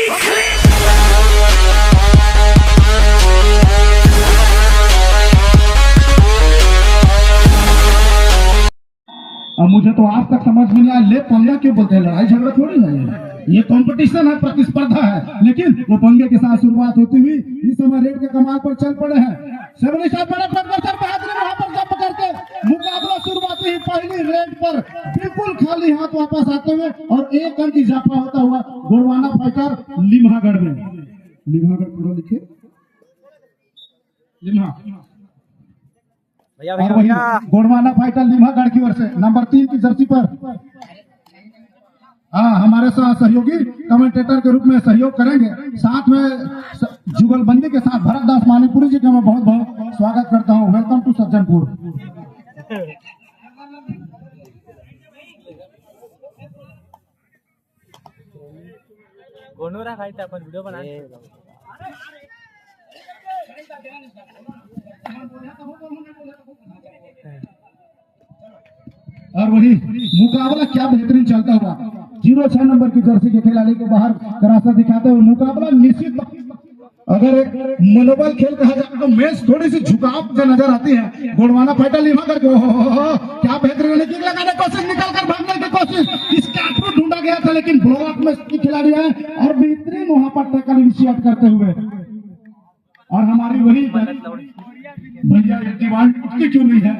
अब मुझे तो आज तक समझ में नहीं आया, ले पंगा क्यों बोलते हैं? लड़ाई झगड़ा थोड़ी है, ये कंपटीशन है, प्रतिस्पर्धा है। लेकिन वो पंगे के साथ शुरुआत होती हुई इस समय रेड के कमाल पर चल पड़े हैं। 7 स्टार बड़ा प्रदर्शन बहादुर वहां पर जंप करके मुकाबला शुरुआती ही पहली रेड पर बिल्कुल खाली हाथ वापस आते हुए और 1 अंक इजाफा होता हुआ गोड़वाना फाइटर लिम्हागढ़ में। लिम्हागढ़ पूरा लिखे लिम्हा और वही गोड़वाना फाइटर लिम्हागढ़ की ओर से नंबर 3 की जर्सी पर हमारे साथ सहयोगी कमेंटेटर के रूप में सहयोग करेंगे। साथ में जुगलबंदी के साथ भरत दास मानीपुरी जी का मैं बहुत बहुत स्वागत करता हूं। Welcome to Sajjanpur. गोनोरा भाई अपन वीडियो बना और वही मुकाबला क्या बेहतरीन चलता हुआ 06 नंबर की जर्सी के खिलाड़ी को बाहर का रास्ता दिखाते हुए मुकाबला निश्चित, अगर एक मनोबल खेल कहा जाए तो मैच थोड़ी सी झुकाव से नजर आती है। गोड़वाना फाइटर लिम्हागढ़ को क्या बेहतरीन लगाने की कोशिश, निकल कर भागने की कोशिश, इसका ढूंढा गया था लेकिन ब्लॉक में खिलाड़ी है और बेहतरीन वहां पर टैकल इनिशिएट करते हुए। और हमारी वही भैया ये दीवार टूटती क्यों नहीं है?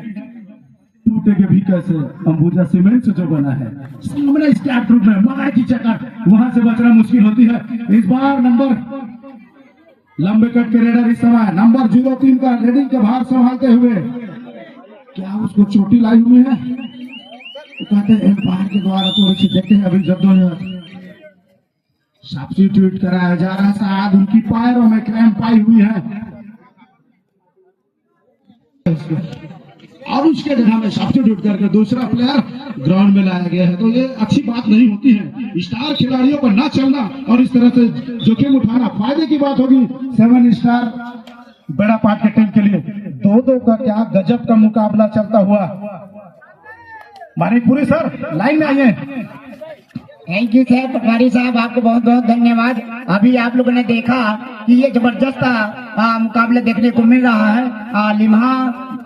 टूटेगी भी कैसे? अंबुजा सीमेंट से जो बना है। सामने स्टार्ट रूट में मलाई की चक्कर, वहां से बचना मुश्किल होती है। इस बार नंबर लंबे कट के रेडर इस समय नंबर 03 का रेडिंग के भार संभालते हुए, क्या उसको चोटी लाई हुई है? तो कहते हैं एम्पायर के द्वारा थोड़ी सी देखते हैं। अभी जब सब्स्टिट्यूट कराया जा रहा है, शायद उनकी पैरों में क्रैम्प आई हुई है और उसके जगह में सब्स्टिट्यूट करके दूसरा प्लेयर ग्राउंड में लाया गया है। तो ये अच्छी बात नहीं होती है। स्टार खिलाड़ियों पर ना चलना और इस तरह से जोखिम उठाना फायदे की बात होगी। 7 स्टार बड़ा पार्ट के टीम के लिए 2-2 का क्या गजब का मुकाबला चलता हुआ। मानीपुरी सर लाइन में आइए। थैंक यू सर, पटवारी साहब आपको बहुत बहुत धन्यवाद। अभी आप लोगों ने देखा कि ये जबरदस्त मुकाबला देखने को मिल रहा है लिम्हा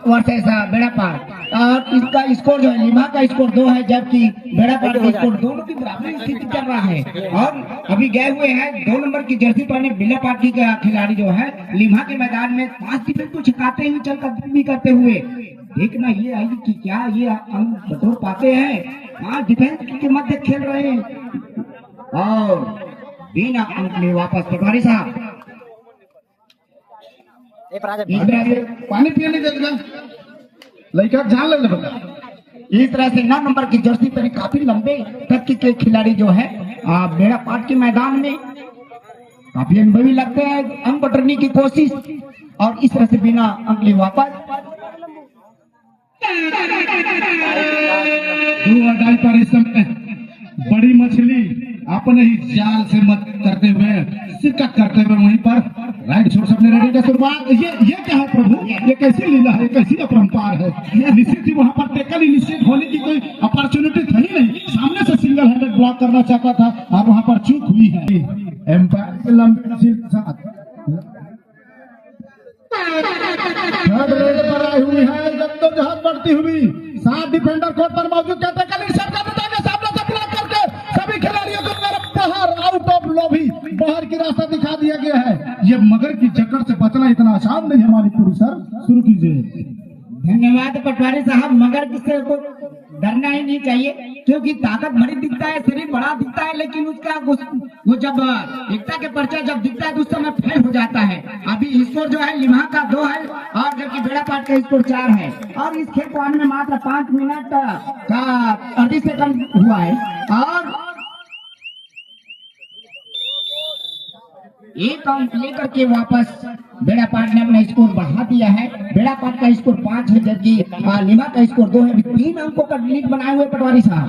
वर्सेस बेड़ापार। और इसका स्कोर जो है, लिम्हा का स्कोर 2 है जबकि बेड़ापार का स्कोर 2 की बराबरी स्थिति चल रहा है। और अभी गए हुए हैं 2 नंबर की जर्सी पहने बिल्ला पार्टी का खिलाड़ी जो है लिम्हा के मैदान में 5 डिफेंस को छिकाते हुए चल भी करते हुए। देखना ये आएगी कि क्या ये अंक बटोर पाते हैं। 5 डिफेंस के मध्य खेल रहे हैं और बिना अंक में वापस। पटवारी साहब पानी पीने देगा लड़का जान ले बता। इस तरह से 9 नंबर की जर्सी पर काफी लंबे तक के खिलाड़ी जो है बेड़ा पाट के मैदान में काफी अनुभवी लगते हैं। अंक बटोरने की कोशिश और इस तरह से बिना अंक लिए वापस। 2 अडाई पर इस समय बड़ी मछली अपने ही जाल से मत करते हुए शिरकत करते हुए वहीं पर राइट छोड़ अपने रेडी का शुरुआत। ये क्या है प्रभु? ये कैसी लीला है, कैसी अपरंपार है? ये निश्चित ही वहां पर टेकल इनिशिएट होने की कोई अपॉर्चुनिटी था ही नहीं। सामने से सिंगल हैंडेड ब्लॉक करना चाहता था और वहां पर चूक हुई है। एम्पायर के लंबे साथ थर्ड रेड पर आई हुई है जद्दोजहद बढ़ती हुई। 7 डिफेंडर कोर्ट पर मौजूद करते सामने से ब्लॉक करके सभी खिलाड़ियों को बाहर आउट ऑफ लॉबी बाहर की रास्ता दिखा दिया गया है। ये मगर की जकड़ से बचना इतना आसान नहीं है। मानीपुरी सर शुरू कीजिए। धन्यवाद पटवारी साहब। मगर किसी को डरना ही नहीं चाहिए क्योंकि ताकत बड़ी दिखता है, शरीर बड़ा दिखता है, लेकिन उसका वो जब एकता के परिचय जब दिखता है तो उस समय फेल हो जाता है। अभी स्कोर जो है लिम्हा का 2 है और जबकि बेड़ापाट का स्कोर 4 है। और इस खेल को आने में मात्र 5 मिनट का 38 सेकंड हुआ है और 1 अंक लेकर के वापस बेड़ापाट ने अपना स्कोर बढ़ा दिया है। बेड़ापाट का स्कोर 5 है जबकि लिम्हा का स्कोर 2 है। 3 अंकों का लीड बनाए हुए पटवारी साहब।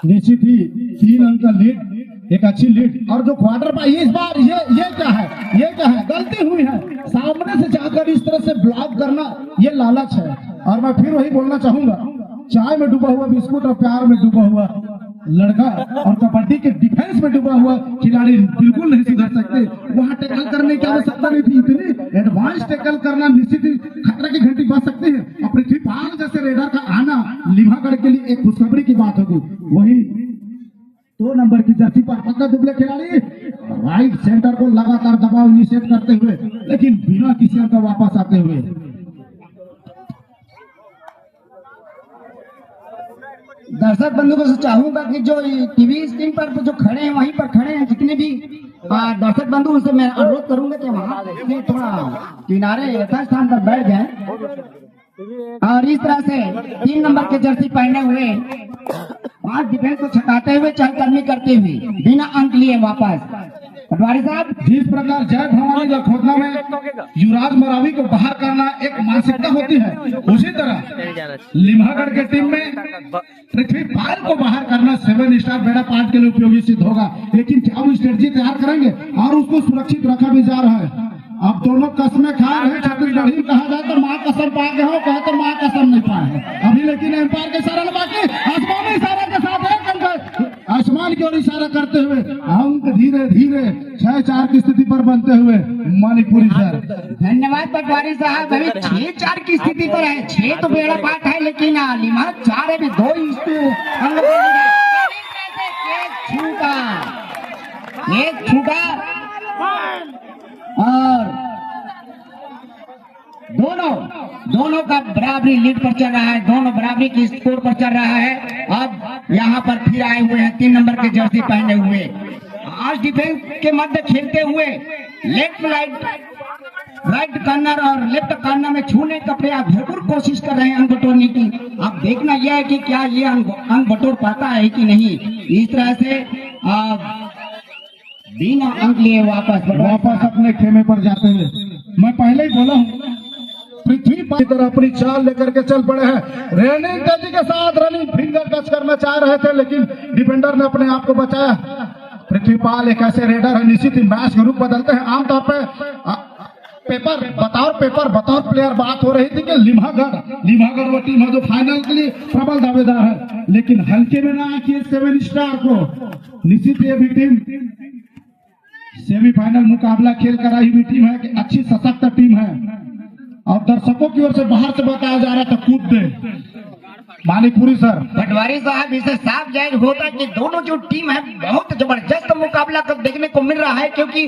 निश्चित ही 3 अंक का लीड, एक अच्छी लीड। और जो क्वार्टर पर इस बार ये क्या है, ये क्या है? गलती हुई है। सामने से जाकर इस तरह से ब्लॉक करना ये लालच है। और मैं फिर वही बोलना चाहूंगा, चाय में डूबा हुआ बिस्कुट और प्यार में डूबा हुआ लड़का और कबड्डी के डिफेंस में डूबा हुआ खिलाड़ी बिल्कुल नहीं सुधर सकते। वहां टैकल करने की आवश्यकता नहीं थी, इतनी एडवांस टैकल करना निश्चित ही खतरे की घंटी बज सकती है। और पृथ्वीपाल जैसे रेडर का आना लिम्हागढ़ के लिए एक खुशखबरी की बात होगी। वही 2 नंबर की जर्सी पर पक्का दुबले खिलाड़ी राइट सेंटर को लगातार दबाव निषेध करते हुए, लेकिन बिना किसी अंतर वापस आते हुए। दर्शक बंधु को चाहूंगा कि जो टीवी स्क्रीन पर जो खड़े हैं वहीं पर खड़े हैं जितने भी दर्शक बंधु, उनसे मैं अनुरोध करूंगा कि वहां से थोड़ा किनारे यथास्थान पर बैठ जाएं और इस तरह से 3 नंबर के जर्सी पहने हुए 5 डिफेंस को छकाते हुए चहलकदमी करते हुए बिना अंक लिए वापस। पटवारी साहब, जिस प्रकार जय भवानी लखोदना में युवराज मरावी को बाहर करना एक मानसिकता होती है, उसी तरह लिम्हागढ़ के टीम में पृथ्वीपाल को बाहर करना 7 स्टार बेड़ा पार्ट के लिए उपयोगी सिद्ध होगा। लेकिन क्या वो स्ट्रेटजी तैयार करेंगे और उसको सुरक्षित रखा भी जा रहा है। अब दोनों कसमें खा रहे हैं, छत्तीसगढ़ी कहा जाए तो माँ कसम पा गए हो, कहे तो माँ कसम नहीं पाए अभी। लेकिन एम्पायर के इशारा बाकी आसमानी इशारा के साथ आसमान की ओर इशारा करते हुए अंक धीरे धीरे 6-4 की स्थिति पर बनते हुए मणिपुरी सर। धन्यवाद पटवारी साहब। अभी 6-4 की स्थिति पर है। 6 तो बेड़ा पाट है, लेकिन लिम्हा 4 है भी 2 एक छूटा और दोनों का बराबरी लीड पर चल रहा है, दोनों बराबरी की स्कोर पर चल रहा है। अब यहाँ पर फिर आए हुए हैं 3 नंबर के जर्सी पहने हुए, आज डिफेंस के मध्य खेलते हुए लेफ्ट राइट कॉर्नर और लेफ्ट कॉर्नर में छूने का प्रयास भरपूर कोशिश कर रहे हैं अंक बटोरने की। अब देखना यह है कि क्या ये अंक बटोर पाता है कि नहीं। इस तरह से बिना अंक लिए वापस अपने खेमे पर जाते हुए, मैं पहले ही बोला हूँ पृथ्वीपाल की तरह अपनी चाल लेकर के चल पड़े हैं। रनिंग तेजी के साथ रनिंग फिंगर टच करना चाह रहे थे, लेकिन डिफेंडर ने अपने आप को बचाया। पृथ्वीपाल एक ऐसे रेडर है, निश्चित ही मैच का रूप बदलते हैं। आमतौर पर बतौर प्लेयर बात हो रही थी कि लिम्हागढ़ वो टीम है जो फाइनल के लिए प्रबल दावेदार है, लेकिन हल्के में ना आखिए 7 स्टार को। निश्चित ये भी टीम सेमीफाइनल मुकाबला खेल कर आई हुई टीम है कि अच्छी सशक्त टीम है। और दर्शकों की ओर से बाहर से बताया जा रहा था कूद दे मानिकपुरी सर। पटवारी साहब, इसे साफ जाहिर होता है कि दोनों जो टीम है बहुत जबरदस्त मुकाबला देखने को मिल रहा है, क्योंकि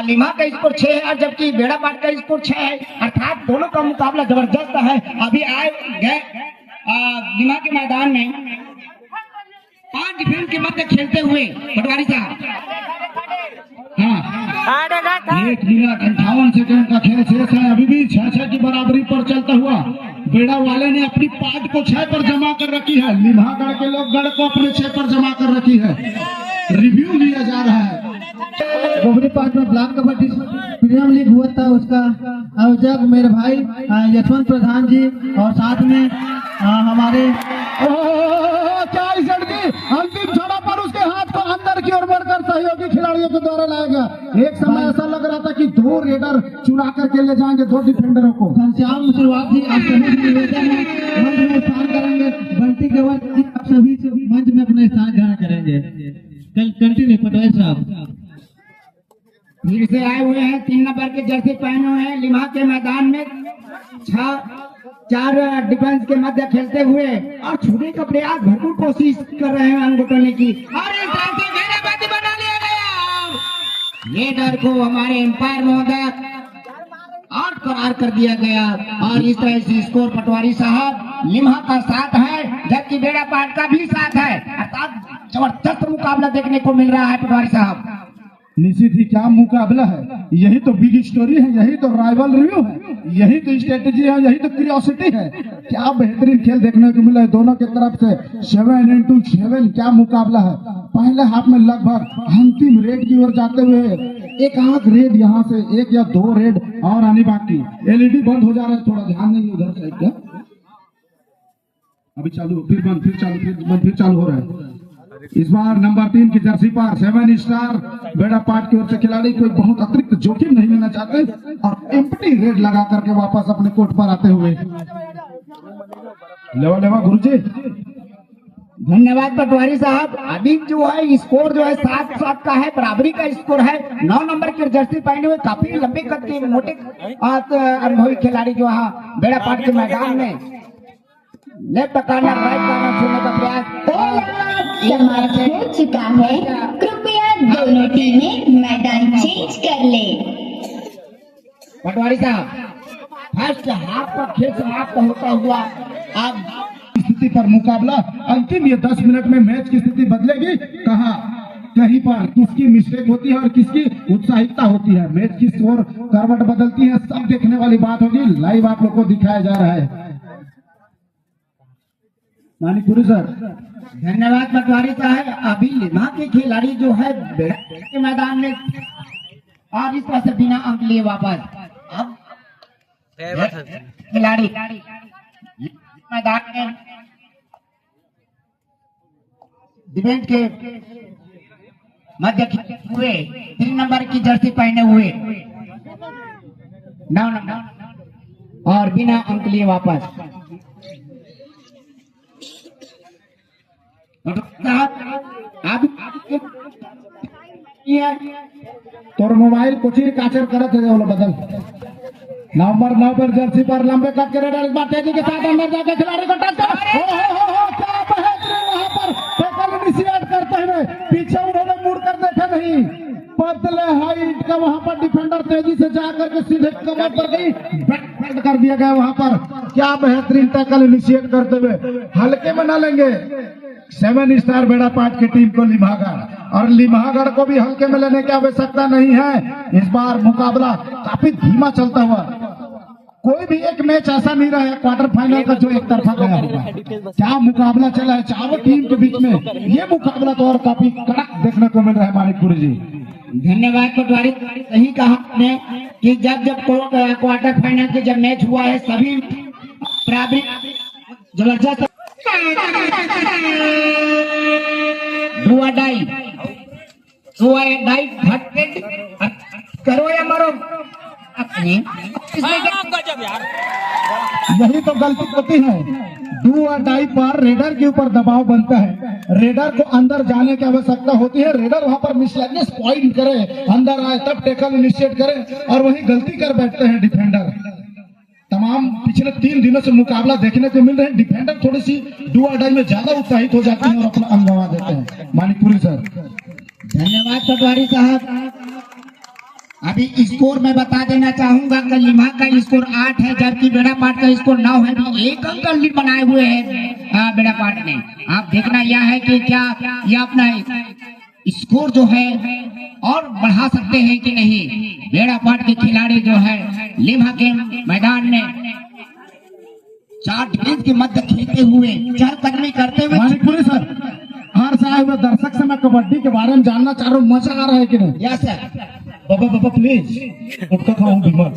लिम्हा का स्कोर 6 है और जबकि बेड़ा पाट का स्कोर 6 है, अर्थात दोनों का मुकाबला जबरदस्त है। अभी आए गए लिम्हा के मैदान में 5 डिफेंस के मध्य खेलते हुए पटवारी साहब 1 मिनट 58 सेकंड का खेल शेष है। अभी भी 6-6 की बराबरी पर चलता हुआ बेड़ा वाले ने अपनी पाट को 6 पर जमा कर रखी है, लिम्हागढ़ के लोग गढ़ को अपने 6 पर जमा कर रखी है। रिव्यू लिया जा रहा है। गोबरी पार्क में ब्लॉक कबड्डी प्रीमियर लीग हुआ था, उसका आयोजक मेरे भाई यशवंत प्रधान जी और साथ में हमारे अंतिम क्षणों पर उसके हाथ को अंदर की ओर बढ़कर सहयोगी खिलाड़ियों के द्वारा लाया गया। एक समय ऐसा लग रहा था कि 2 रेडर चुरा करके ले जाएंगे 2 डिफेंडरों को। घनश्याम मुसलवार जी, आप सभी से निवेदन है मंच में स्थान करेंगे। बंटी केवल जी, आप सभी से मंच में अपना स्थान ग्रहण करेंगे। कंटिन्यू पटवारी साहब। फिर से आए हुए हैं 3 नंबर के जर्सी पहने हुए हैं लिम्हा के मैदान में 4 डिफेंस के मध्य खेलते हुए और छूने का प्रयास भरपूर कोशिश कर रहे हैं अंक बटोरने की। और इस तरह से घेराबंदी बना लिया गया, ये डर को हमारे एम्पायर महोदय आउट करार कर दिया गया। और इस तरह से स्कोर पटवारी साहब लिम्हा का साथ है, जबकि बेड़ा पाट का भी साथ है, अर्थात जबरदस्त मुकाबला देखने को मिल रहा है पटवारी साहब। निश्चित ही क्या मुकाबला है, यही तो बिग स्टोरी है, यही तो राइवल रिव्यू है, यही तो स्ट्रेटेजी है, यही तो क्यूरियोसिटी है। क्या बेहतरीन खेल देखने को मिला है दोनों की तरफ से। 7-7 क्या मुकाबला है। पहले हाफ में लगभग अंतिम रेड की ओर जाते हुए एक आंख रेड यहाँ से 1 या 2 रेड और आने बाकी। एलईडी बंद हो जा रहा है, थोड़ा ध्यान नहीं उधर साइड का। अभी चालू, फिर बंद, फिर चालू, फिर बंद, फिर चालू हो रहा है। इस बार नंबर 3 की जर्सी पर 7 स्टार बेड़ा पाट की ओर से खिलाड़ी कोई बहुत अतिरिक्त जोखिम नहीं लेना चाहते और एम्प्टी रेड लगा करके वापस अपने कोर्ट पर आते हुए। लेवा गुरुजी, धन्यवाद पटवारी साहब। अभी जो है स्कोर जो है 7-7 का है, बराबरी का स्कोर है। 9 नंबर की जर्सी पहने हुए काफी लंबे कद के मोटे अनुभवी खिलाड़ी जो है बेड़ा पाट के मैदान में लेफ्ट कार्नर राइट कार्नर छूने का प्रयास। समाप्त हो चुका है, कृपया दोनों टीमें मैदान चेंज कर ले। पटवारी साहब फर्स्ट हाफ का खेल समाप्त होता हुआ अब स्थिति पर मुकाबला अंतिम ये 10 मिनट में मैच की स्थिति बदलेगी। कहाँ कहीं पर किसकी मिस्टेक होती है और किसकी उत्साहिकता होती है, मैच की स्कोर करवट बदलती है, सब देखने वाली बात होगी। लाइव आप लोग को दिखाया जा रहा है। मानिकपुरी सर। धन्यवाद पटवारी साहब। अभी लिम्हा के खिलाड़ी जो है बेड़ा के मैदान में और इस तरह से बिना अंक लिए वापस। अब खिलाड़ी मैदान में डिफेंस के मध्य हुए 3 नंबर की जर्सी पहने हुए 9 नंबर और बिना अंक लिए वापस। तोर मोबाइल कोचिर काचर करत है वो बदल। नंबर 9 पर जर्सी पर लंबे कट के रेडर इस बार तेजी के साथ अंदर जाकर खिलाड़ी को टच कर क्या बेहतरीन वहां पर टैकल इनिशिएट करते हुए पीछे उन्होंने मुड़ कर देखा नहीं, पतले हाइट का वहां पर डिफेंडर तेजी से जाकर के सीधे कमर पर गई, बैकफील्ड कर दिया गया वहां पर। क्या बेहतरीन टैकल इनिशिएट करते हुए हल्के में न लेंगे 7 स्टार बेड़ा पाट की टीम को लिम्हागढ़, और लिम्हागढ़ को भी हल्के में लेने की आवश्यकता नहीं है। इस बार मुकाबला काफी धीमा चलता हुआ, कोई भी एक मैच ऐसा नहीं रहा है क्वार्टर फाइनल का जो एक तरफा गया होगा। क्या मुकाबला चला है चारों टीम के बीच में, ये मुकाबला तो और काफी कड़क देखने को मिल रहा है। मानिकपुरी जी धन्यवाद पटवारी। सही कहा आपने कि जब क्वार्टर फाइनल के जब मैच हुआ है सभी बराबरी जबरदस्त भटकेट करो या मरो यही तो गलती होती है। डू और डाई पर रेडर के ऊपर दबाव बनता है, रेडर को अंदर जाने की आवश्यकता होती है। रेडर वहां पर मिसलेनियस पॉइंट करे, अंदर आए तब टैकल इनिशिएट करे और वही गलती कर बैठते हैं डिफेंडर। तमाम पिछले 3 दिनों से मुकाबला देखने को मिल रहे हैं, डिफेंडर थोड़ी सी डू और डाई में ज्यादा उत्साहित हो जाते हैं और अपना अंग गंवा देते हैं। मानिकपुरी सर। धन्यवाद पटवारी साहब। अभी स्कोर मैं बता देना चाहूंगा कि लिम्हा का स्कोर 8 है जबकि बेड़ा पाट का स्कोर 9 है। भी 1 अंक लीड बनाए हुए हैं बेड़ा पाट ने। आप देखना यह है कि क्या यह अपना स्कोर जो है और बढ़ा सकते हैं कि नहीं। बेड़ा पाट के खिलाड़ी जो है लिम्हा के मैदान में 4 डिफेंस के मध्य खेलते हुए चहलकदमी करते हुए। मानिकपुरी सर, हर साहब दर्शक से मैं कबड्डी के बारे में जानना चाह रहा हूँ, मजा आ रहा है कि नहीं? Yes sir. बाबा प्लीज गुटखा खाऊं बीमार,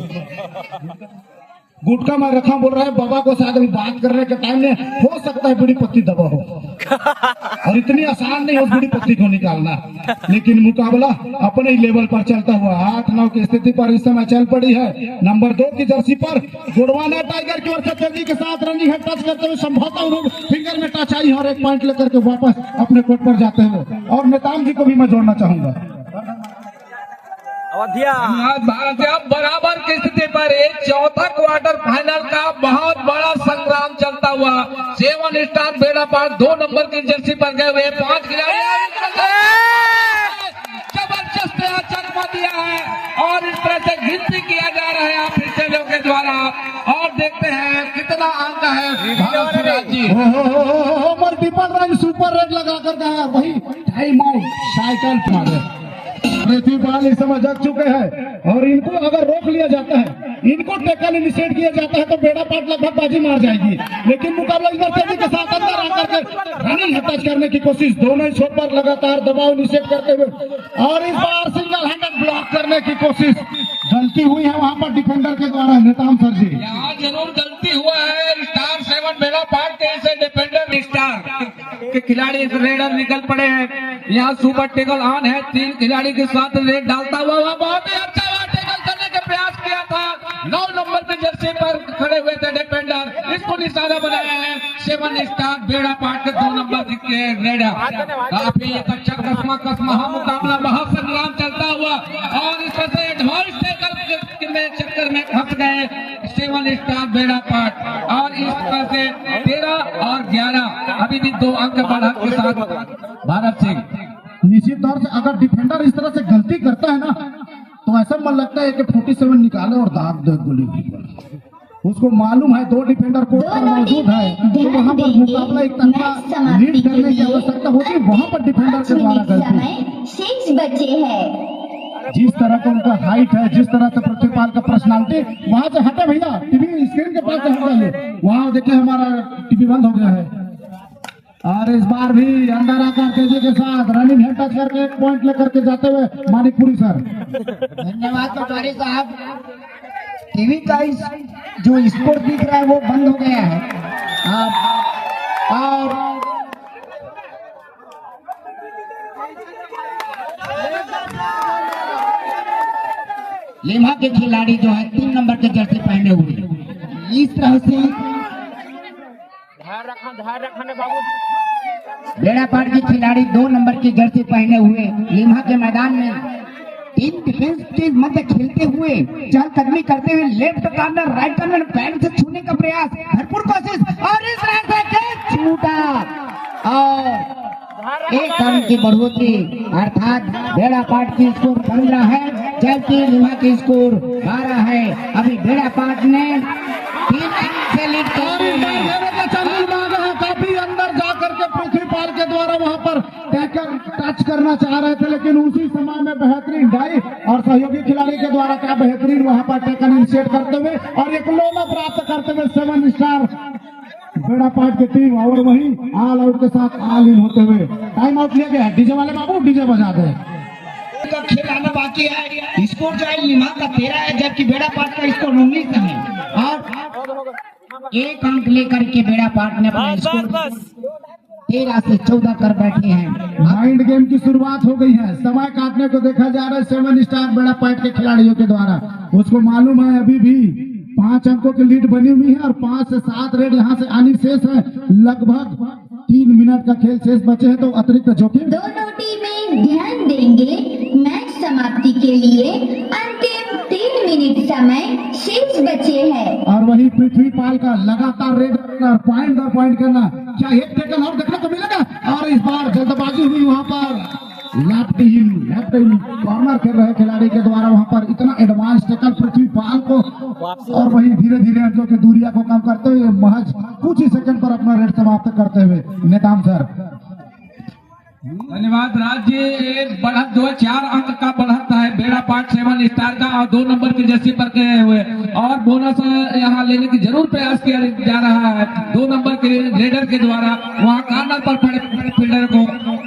गुटखा मैं रखा बोल रहा है बाबा को। शायद अभी बात करने के टाइम में हो सकता है बड़ी पत्ती दबा हो और इतनी आसान नहीं हो उस बड़ी पत्ती को निकालना। लेकिन मुकाबला अपने ही लेवल पर चलता हुआ 8-9 की स्थिति पर इस समय चल पड़ी है। नंबर 2 की जर्सी पर गुड़वाना टाइगर की ओर से तेजी के साथ रनिंग है, टच करते हुए संभवतः उन्होंने फिंगर में टच आई और 1 पॉइंट लेकर के वापस अपने कोर्ट पर जाते हुए। और नेताम जी को भी मैं जोड़ना चाहूंगा। भारत बराबर की स्थिति पर एक चौथा क्वार्टर फाइनल का बहुत बड़ा संग्राम चलता हुआ 7 स्टार बेड़ा पाट 2 नंबर की जर्सी पर गए हुए 5 खिलाड़ी जबरदस्त चकमा दिया है और इस तरह से गिनती किया जा रहा है ऑफिशियलों के द्वारा। और देखते हैं कितना अंक है जी। मल्टीपल रन सुपर रेड लगा कर गया, वही टाइम आउट साइकिल मारे। पृथ्वी बाल इस समय जग चुके हैं और इनको अगर रोक लिया जाता है, इनको टैकल इनिशिएट किया जाता है तो बेड़ा पाट लगभग बाजी मार जाएगी। लेकिन मुकाबला इस बार तेजी के साथ अंदर आकर के रनिंग टच करने की कोशिश, दोनों ही छोर पर लगातार दबाव इनिशिएट करते हुए और इस बार सिंगल हैंडेड ब्लॉक करने की कोशिश। गलती हुई है वहां पर डिफेंडर के द्वारा। नेताम सर जी यहाँ जरूर गलती हुआ है। स्टार 7 बेड़ा पाट के इसे डिफेंडर स्टार के खिलाड़ी रेडर निकल पड़े हैं। यहाँ सुपर टेकल ऑन है, 3 खिलाड़ी के साथ रेड डालता हुआ बहुत ही अच्छा टेकल करने का प्रयास किया था। 9 नंबर की जर्सी पर खड़े हुए थे डिफेंडर, इसको निशाना बनाया है। 7 स्टार बेड़ा पाट के 2 नंबर के रेडर। काफी एक अच्छा कसमा मुकाबला महासंग्राम चलता हुआ और इस तरह से एडवांस टेकल में चक्कर में फंस गए 7 स्टार बेड़ा पाट और इस तरह से 13 और 11 अभी भी 2 अंक बढ़त के साथ भारत सिंह। निश्चित तौर से अगर डिफेंडर इस तरह से गलती करता है ना तो ऐसा मन लगता है कि 47 निकाले और दाग दे गोली पर। उसको मालूम है 2 डिफेंडर कोर्ट पर मौजूद है तो वहां पर मुकाबला एक तरफा लीड करने की आवश्यकता होती है, वहां पर डिफेंडर के द्वारा गलती। शेष बचे हैं। जिस तरह का उनका हाइट है, जिस तरह से पृथ्वीपाल का पर्सनालिटी, वहां से हटे भैया, टीवी स्क्रीन के पास से हट जाइए। वहां देखिए हमारा टीवी बंद हो गया है और इस बार भी अंदर आकर तेजी के साथ रनिंग हेड टच करके 1 पॉइंट लेकर के जाते हुए मानिकपुरी सर। धन्यवाद पटवारी साहब। टीवी का इस जो स्कोर दिख रहा है वो बंद हो गया है और लिम्हा के खिलाड़ी जो है 3 नंबर के जर्सी पहने हुए इस तरह से बेड़ापाट के खिलाड़ी 2 नंबर की जर्सी पहने हुए लिम्हा के मैदान में टीम डिफेंस के मध्य खेलते हुए चहलकदमी करते हुए लेफ्ट कॉर्नर राइट कॉर्नर पैर से छूने का प्रयास, भरपूर कोशिश और इस तरह से कैच छूटा और 1 अंक की बढ़ोतरी अर्थात बेड़ापाट की स्कोर 15 है जबकि लिम्हा की स्कोर 12 है। अभी बेड़ापाट ने 3 अंक से लीड कर ली है। काफी अंदर जाकर के पृथ्वीपाल के द्वारा वहां पर टैकल टच करना चाह रहे थे लेकिन उसी समय में बेहतरीन डाई और सहयोगी खिलाड़ी के द्वारा क्या बेहतरीन वहां पर टैकल इनिशिएट करते हुए और एक लोला प्राप्त करते हुए 7 स्टार बेड़ापाट की टीम और वहीं ऑल आउट के साथ ऑल इन होते हुए टाइम आउट लिया गया। डीजे वाले बाबू डीजे बजा दे। खेल आना बाकी है। स्कोर जो है लिम्हा का 13 है जबकि बेड़ापाट का स्कोर 19 है और 1 अंक लेकर के बेड़ापाट ने अपना स्कोर 13 से 14 कर बैठे हैं। माइंड गेम की शुरुआत हो गई है। समय काटने को देखा जा रहा है 7 स्टार बेड़ापाट के खिलाड़ियों के द्वारा। उसको मालूम है अभी भी 5 अंकों की लीड बनी हुई है और 5 से 7 रेड यहाँ से आनी शेष है। लगभग 3 मिनट का खेल शेष बचे हैं तो अतिरिक्त जोखिम दोनों टीमें ध्यान देंगे। मैच समाप्ति के लिए अंतिम 3 मिनट समय शेष बचे हैं। और वही पृथ्वीपाल का लगातार रेड पॉइंट दर पॉइंट करना, क्या एक टेकल और देखने को मिलेगा और इस बार जल्दबाजी हुई वहां पर लेफ्ट इन कॉर्नर खेल रहे खिलाड़ी के द्वारा वहां पर इतना एडवांस टेकल पृथ्वीपाल को और वही धीरे धीरे अंकों की दूरिया को कम करते हुए महज कुछ ही सेकंड पर अपना रेड समाप्त करते हुए नेताम सर। धन्यवाद राज जी। एक बढ़त जो है 4 अंक का बढ़त है बेड़ापाट 7 स्टार का और 2 नंबर की जर्सी पर गए हुए और बोनस यहाँ लेने की जरूर प्रयास किया जा रहा है 2 नंबर के रेडर के द्वारा। वहाँ कॉर्नर पर पड़े फील्डर को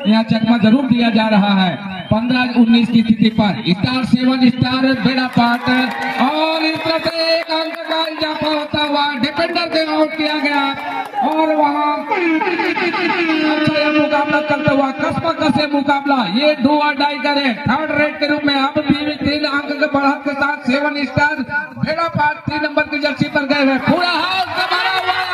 यहाँ चकमा जरूर दिया जा रहा है 15-19 की स्थिति पर। स्टार 7 स्टार बेड़ापाट और इस तरह से 1 अंक का इजाफा होता हुआ डिफेंडर को आउट किया गया और वहाँ अच्छा यह मुकाबला करता हुआ कसम मुकाबला ये डू और डाई करे। 3rd रेड के रूप में अब भी 3 अंक के बढ़त के साथ 7 स्टार बेड़ापाट 3 नंबर की जर्सी पर गए हुए। पूरा हाथ से भरा हुआ है,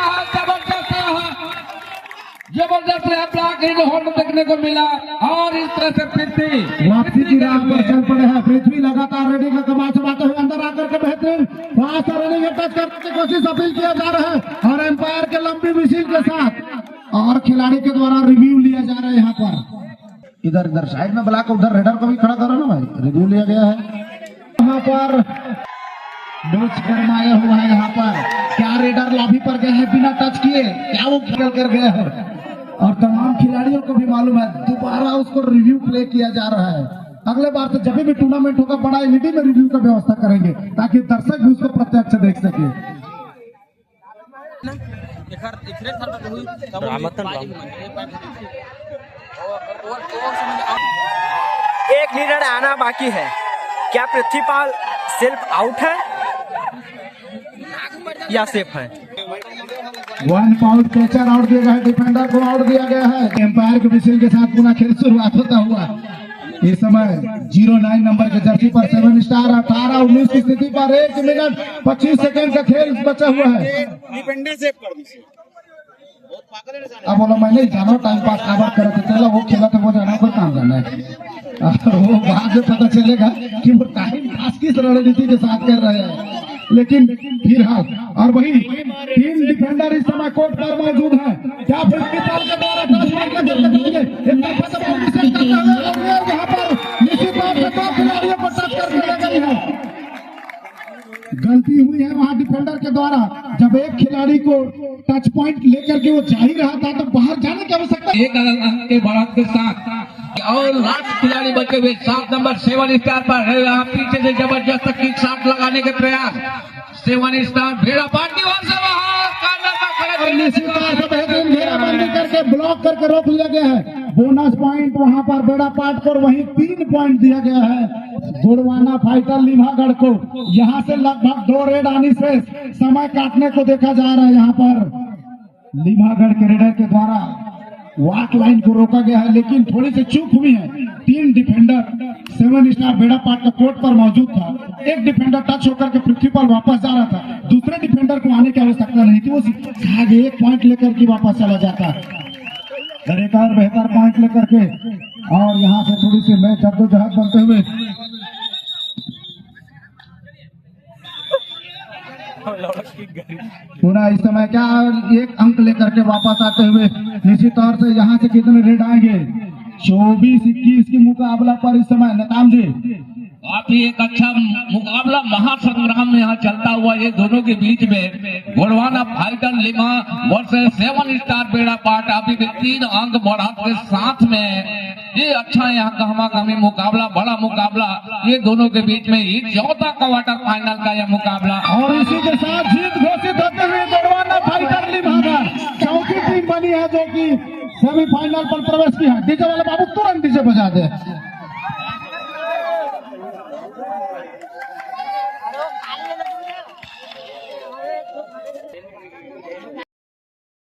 जबरदस्त ब्लॉक इन होल्ड देखने को मिला और इस तरह से पृथ्वी वापसी की राह पर चल पड़े हैं। पृथ्वी लगातार रेडिंग का कमाल चलाते हुए अंदर आकर के बेहतरीन फास्ट रनिंग टच करने की कोशिश अपील किया जा रहा है और एम्पायर के लंबी विशील के साथ और खिलाड़ी के द्वारा रिव्यू लिया जा रहा है। यहाँ पर इधर साइड में बुला कर उधर रेडर को भी खड़ा करो ना भाई, रिव्यू लिया गया है। यहाँ पर डोज गरमाया हुआ है। यहाँ पर क्या रेडर लॉबी पर गए हैं बिना टच किए, क्या वो खेल कर गए हैं और तमाम खिलाड़ियों को भी मालूम है दोबारा उसको रिव्यू प्ले किया जा रहा है। अगले बार से जब भी टूर्नामेंट होगा बड़ा एलईडी में रिव्यू का व्यवस्था करेंगे ताकि दर्शक भी उसको प्रत्यक्ष देख सके। एक निर्णय आना बाकी है। क्या पृथ्वीपाल सेल्फ आउट है या सेफ है? 1 पाउंड कैचर आउट दिया गया है, डिफेंडर को आउट दिया गया है। एम्पायर के विशिल के साथ पुनः खेल शुरुआत होता हुआ इस समय 09 नंबर के जर्सी पर 7 स्टार 18-19 की स्थिति पर 1 मिनट 25 सेकंड का खेल बचा हुआ है। डिफेंडर सेव कर दीजिए। अब बोला मैं नहीं जाना टाइम पास आबाद कर चला वो खेला तो वो जाना कोई काम करना है और वो बाद में पता चलेगा कि वो टाइम पास किस रणनीति के साथ कर रहे हैं। लेकिन फिलहाल और वही 3 डिफेंडर इस समय कोर्ट पर मौजूद हैं। क्या प्रिंसिपल के द्वारा यहाँ पर निश्चित तौर से 2 खिलाड़ियों को टच कर दिया गई है। गलती हुई है वहां डिफेंडर के द्वारा, जब एक खिलाड़ी को टच पॉइंट लेकर के वो जा ही रहा था तो बाहर जाने की आवश्यकता एक अंक के बढ़त के साथ और लास्ट खिलाड़ी बचे हुए 7 नंबर 7 स्टार पर है। यहाँ पीछे से जबरदस्त किक शॉट लगाने के प्रयास 7 स्टार भेड़ा पार्टी वहां से वहां कॉर्नर पर खड़े और निश्चित तौर से बेहतरीन घेराबंदी करके ब्लॉक करके रोक लिया गया है। बोनस पॉइंट वहां पर बेड़ा पाट को वहीं 3 पॉइंट दिया गया है गोड़वाना फाइटर लिम्हागढ़ को। यहां से लगभग 2 रेड आने से समय काटने को देखा जा रहा है। यहाँ पर लिम्हागढ़ के रेडर के द्वारा वाक लाइन को रोका गया है, लेकिन थोड़ी सी चूक हुई है। 3 डिफेंडर 7 स्टार बेड़ा पाट का कोर्ट पर मौजूद था। एक डिफेंडर टच होकर के पृथ्वी पर वापस जा रहा था, दूसरे डिफेंडर को आने की आवश्यकता नहीं थी, वो आगे 1 पॉइंट लेकर के वापस चला जाता। एक और बेहतर पॉइंट लेकर के और यहाँ से थोड़ी सी मैच जद्दोजहद बनते हुए पुनः इस समय क्या 1 अंक लेकर के वापस आते हुए निश्चित तौर से यहाँ से कितने रेड आएंगे 24-21 के मुकाबला पर इस समय नताम जी काफी एक अच्छा मुकाबला महासंग्राम में यहाँ चलता हुआ ये दोनों के बीच में Gondwana fighter lima versus 7 star बेड़ा पाट अभी भी 3 अंक बढ़त के साथ में ये अच्छा यहाँ गहमा-गहमी मुकाबला बड़ा मुकाबला ये दोनों के बीच में ही 14 क्वार्टर फाइनल का यह मुकाबला। और इसी के साथ जीत घोषित होते हुए गोड़वाना फाइटर लिम्हागढ़ चौथी टीम बनी है जो कि सेमीफाइनल पर प्रवेश की है। डीजे वाले बाबू तुरंत डीजे बजा दे।